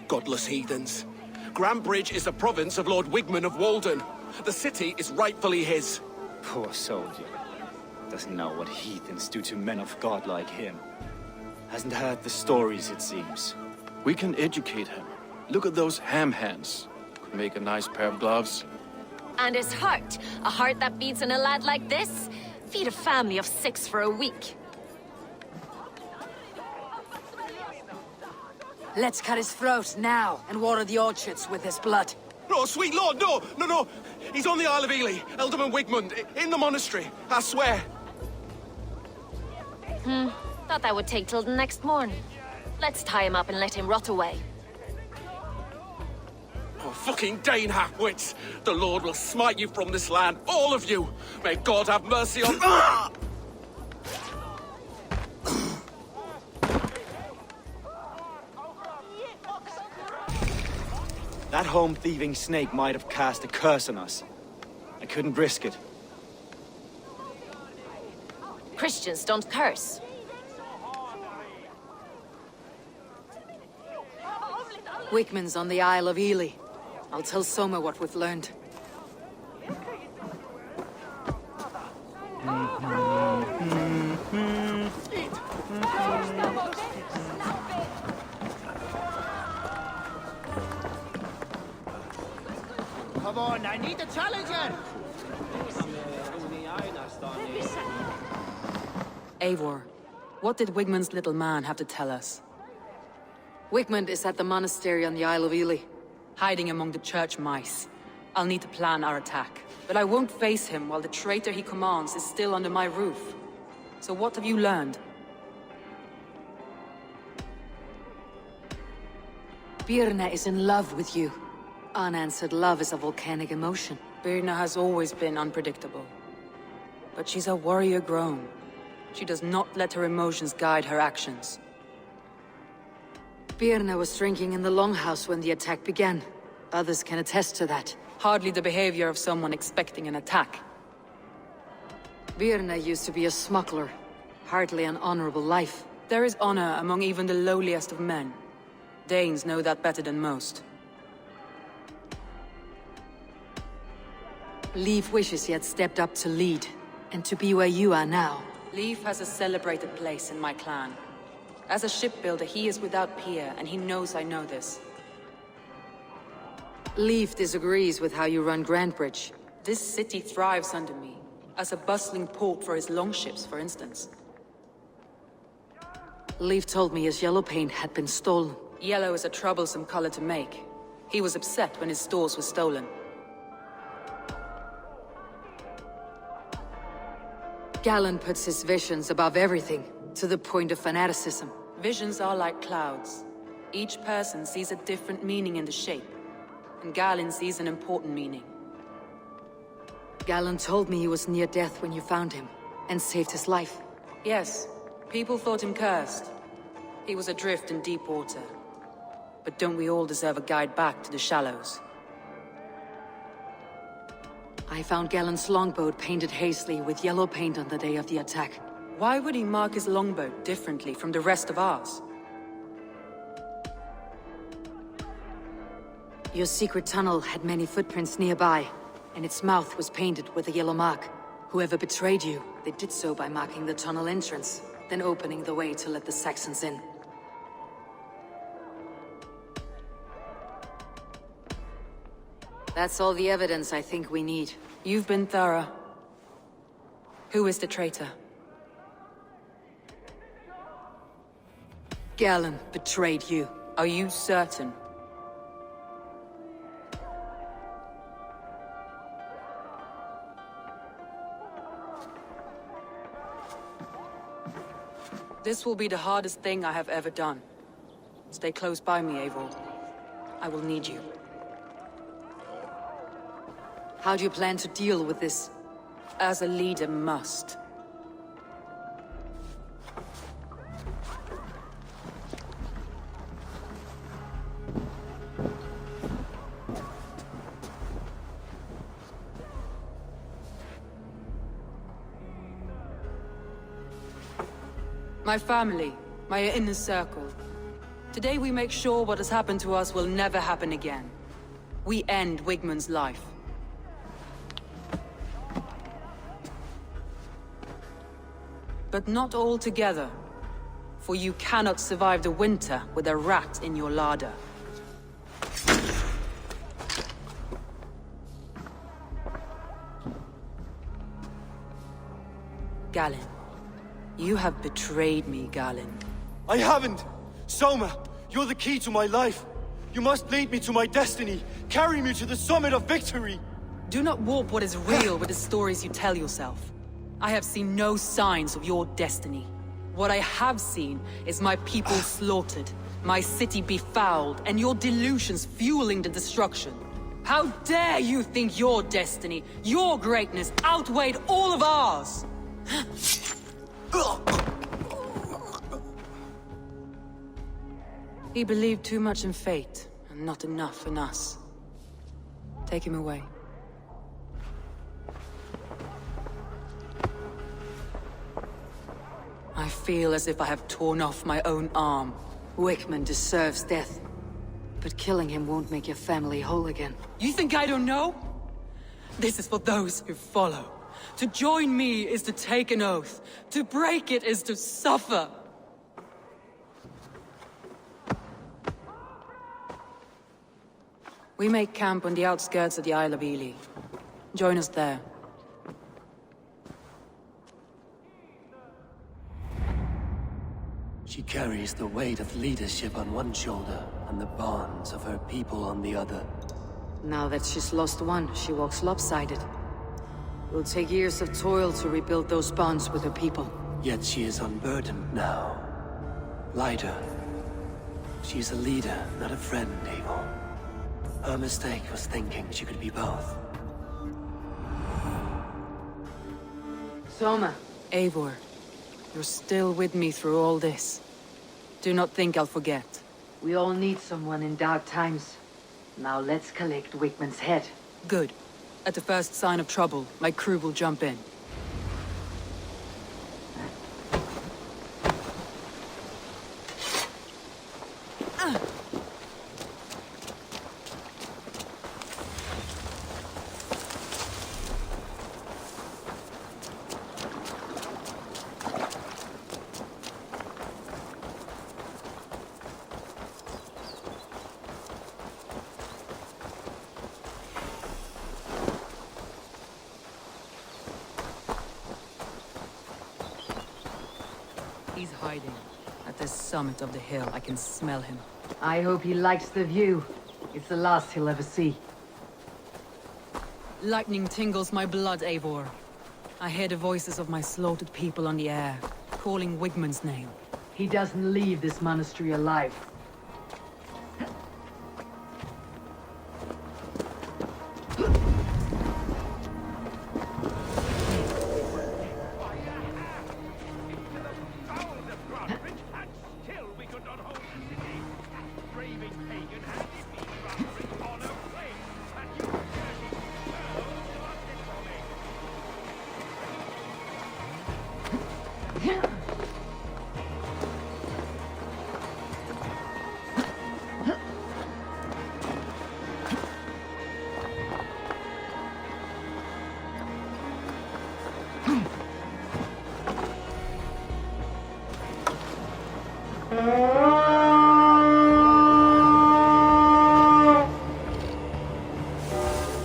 Godless heathens. Grantbridge is the province of Lord Wigman of Walden. The city is rightfully his. Poor soldier. Doesn't know what heathens do to men of God like him. Hasn't heard the stories, it seems. We can educate him. Look at those ham hands. Could make a nice pair of gloves. And his heart. A heart that beats in a lad like this? Feed a family of 6 for a week. Let's cut his throat now and water the orchards with his blood. Oh, sweet lord, no! He's on the Isle of Ely, Ealdorman Wigmund, in the monastery, I swear. Thought that would take till the next morn. Let's tie him up and let him rot away. Oh, fucking Dane half-wits! The Lord will smite you from this land, all of you! May God have mercy on... That home-thieving snake might have cast a curse on us. I couldn't risk it. Christians don't curse. Wickman's on the Isle of Ely. I'll tell Soma what we've learned. Come on, I need a challenger! Eivor, what did Wigman's little man have to tell us? Wigmund is at the monastery on the Isle of Ely. Hiding among the church mice. I'll need to plan our attack. But I won't face him while the traitor he commands is still under my roof. So what have you learned? Birna is in love with you. Unanswered love is a volcanic emotion. Birna has always been unpredictable. But she's a warrior grown. She does not let her emotions guide her actions. Birna was drinking in the Longhouse when the attack began. Others can attest to that. Hardly the behavior of someone expecting an attack. Birna used to be a smuggler. Hardly an honorable life. There is honor among even the lowliest of men. Danes know that better than most. Leif wishes he had stepped up to lead, and to be where you are now. Leif has a celebrated place in my clan. As a shipbuilder, he is without peer, and he knows I know this. Leif disagrees with how you run Grantbridge. This city thrives under me, as a bustling port for his longships, for instance. Leif told me his yellow paint had been stolen. Yellow is a troublesome color to make. He was upset when his stores were stolen. Galen puts his visions above everything, to the point of fanaticism. Visions are like clouds. Each person sees a different meaning in the shape, and Galen sees an important meaning. Galen told me he was near death when you found him, and saved his life. Yes, people thought him cursed. He was adrift in deep water. But don't we all deserve a guide back to the shallows? I found Galen's longboat painted hazily with yellow paint on the day of the attack. Why would he mark his longboat differently from the rest of ours? Your secret tunnel had many footprints nearby, and its mouth was painted with a yellow mark. Whoever betrayed you, they did so by marking the tunnel entrance, then opening the way to let the Saxons in. That's all the evidence I think we need. You've been thorough. Who is the traitor? Galen betrayed you. Are you certain? This will be the hardest thing I have ever done. Stay close by me, Eivor. I will need you. How do you plan to deal with this? As a leader must. My family, my inner circle. Today we make sure what has happened to us will never happen again. We end Wigmund's life. But not all together. For you cannot survive the winter with a rat in your larder. Galen. You have betrayed me, Galen. I haven't! Soma, you're the key to my life. You must lead me to my destiny. Carry me to the summit of victory. Do not warp what is real with the stories you tell yourself. I have seen no signs of your destiny. What I have seen is my people slaughtered, my city befouled, and your delusions fueling the destruction. How dare you think your destiny, your greatness, outweighed all of ours? He believed too much in fate, and not enough in us. Take him away. I feel as if I have torn off my own arm. Wigmund deserves death. But killing him won't make your family whole again. You think I don't know? This is for those who follow. To join me is to take an oath. To break it is to suffer. We make camp on the outskirts of the Isle of Ely. Join us there. She carries the weight of leadership on one shoulder, and the bonds of her people on the other. Now that she's lost one, she walks lopsided. It will take years of toil to rebuild those bonds with her people. Yet she is unburdened now. Lighter. She's a leader, not a friend, Eivor. Her mistake was thinking she could be both. Soma. Eivor, you're still with me through all this. Do not think I'll forget. We all need someone in dark times. Now let's collect Wigmund's head. Good. At the first sign of trouble, my crew will jump in. He's hiding. At the summit of the hill, I can smell him. I hope he likes the view. It's the last he'll ever see. Lightning tingles my blood, Eivor. I hear the voices of my slaughtered people on the air, calling Wigmund's name. He doesn't leave this monastery alive.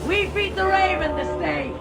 We beat the Raven this day!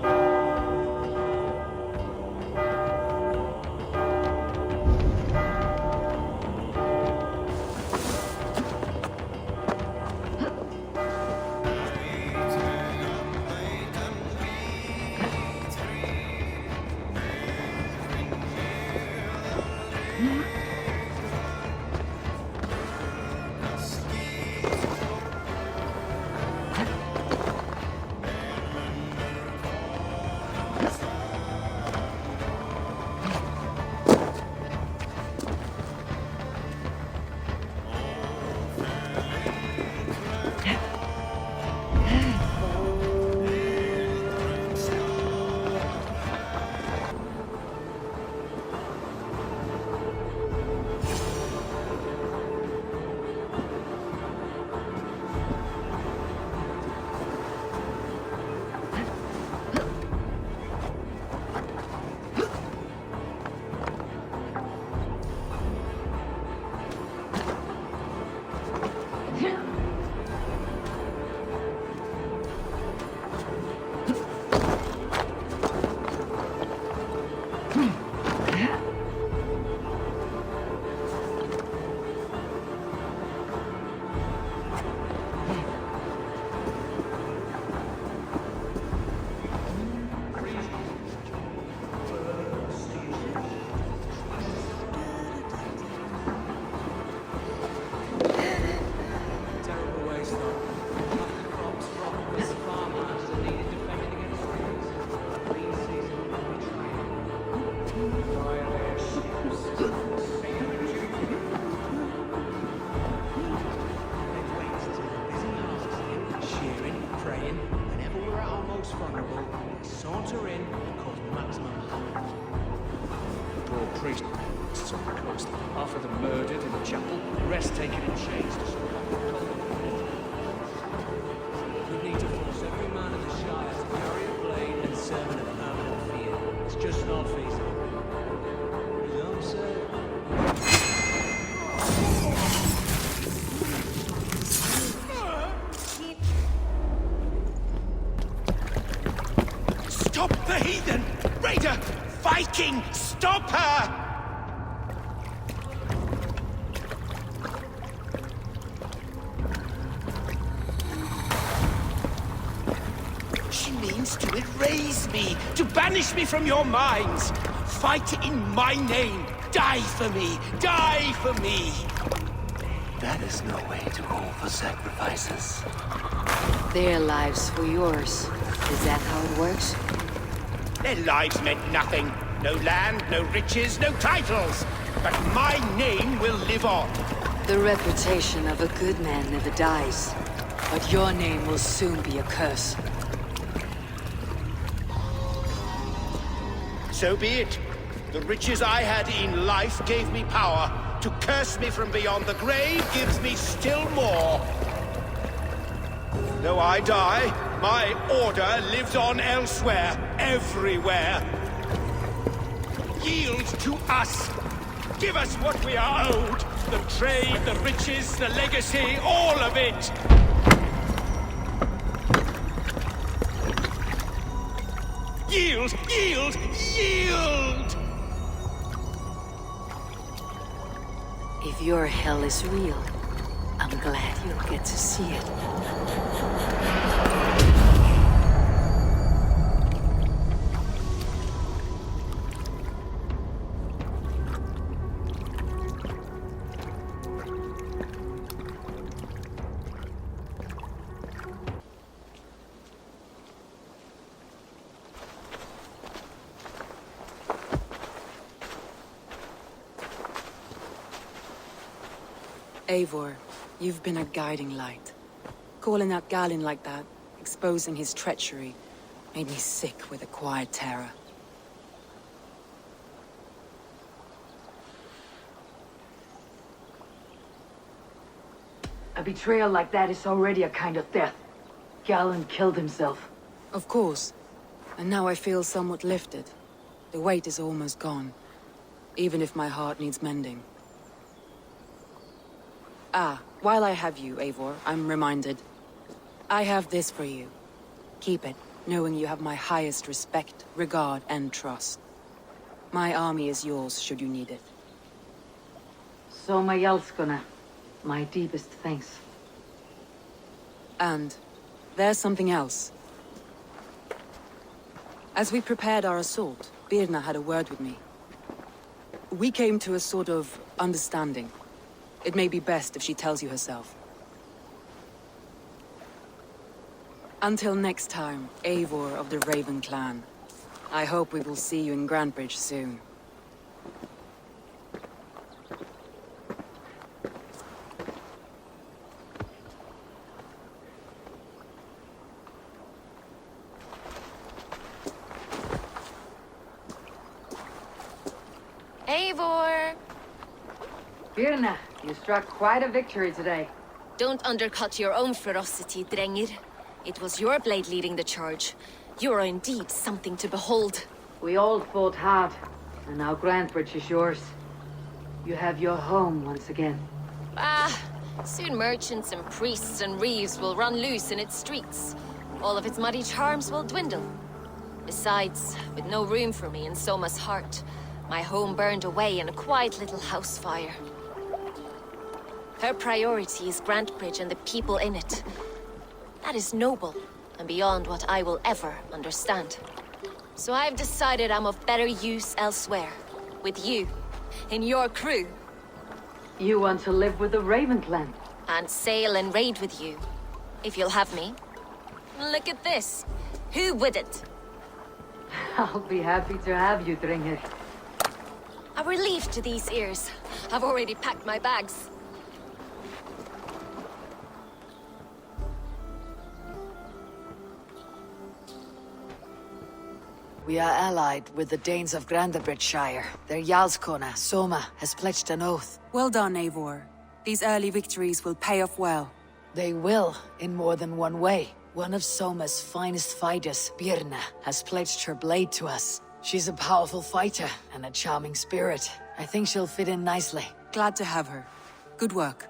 several priests on the coast. Half of them murdered in the chapel, the rest taken in chains to some We need to force every man in the Shire to carry a blade and sermon of permanent fear. It's just not feasible. You don't say. Stop the heathen! Raider! Viking! Stop her! She means to erase me, to banish me from your minds. Fight in my name. Die for me. Die for me. That is no way to offer sacrifices. Their lives for yours. Is that how it works? Their lives meant nothing. No land, no riches, no titles. But my name will live on. The reputation of a good man never dies. But your name will soon be a curse. So be it. The riches I had in life gave me power. To curse me from beyond the grave gives me still more. Though I die, my order lives on elsewhere, everywhere. Yield to us. Give us what we are owed. The trade, the riches, the legacy, all of it. Yield! Yield! Yield! If your hell is real, I'm glad you'll get to see it. Eivor, you've been a guiding light. Calling out Galin like that, exposing his treachery, made me sick with a quiet terror. A betrayal like that is already a kind of death. Galen killed himself. Of course. And now I feel somewhat lifted. The weight is almost gone, even if my heart needs mending. Ah, while I have you, Eivor, I'm reminded. I have this for you. Keep it, knowing you have my highest respect, regard, and trust. My army is yours, should you need it. Soma Yalskona. My deepest thanks. And there's something else. As we prepared our assault, Birna had a word with me. We came to a sort of understanding. It may be best if she tells you herself. Until next time, Eivor of the Raven clan. I hope we will see you in Grantebridge soon. Eivor! Birna, you struck quite a victory today. Don't undercut your own ferocity, Drengir. It was your blade leading the charge. You are indeed something to behold. We all fought hard, and now Grantebridge is yours. You have your home once again. Soon merchants and priests and reeves will run loose in its streets. All of its muddy charms will dwindle. Besides, with no room for me in Soma's heart, my home burned away in a quiet little house fire. Her priority is Grantebridge and the people in it. That is noble, and beyond what I will ever understand. So I've decided I'm of better use elsewhere. With you. In your crew. You want to live with the Raven clan? And sail and raid with you. If you'll have me. Look at this. Who wouldn't? I'll be happy to have you, Drengir. A relief to these ears. I've already packed my bags. We are allied with the Danes of Grandabridgeshire. Their Jarlskona, Soma, has pledged an oath. Well done, Eivor. These early victories will pay off well. They will, in more than one way. One of Soma's finest fighters, Birna, has pledged her blade to us. She's a powerful fighter and a charming spirit. I think she'll fit in nicely. Glad to have her. Good work.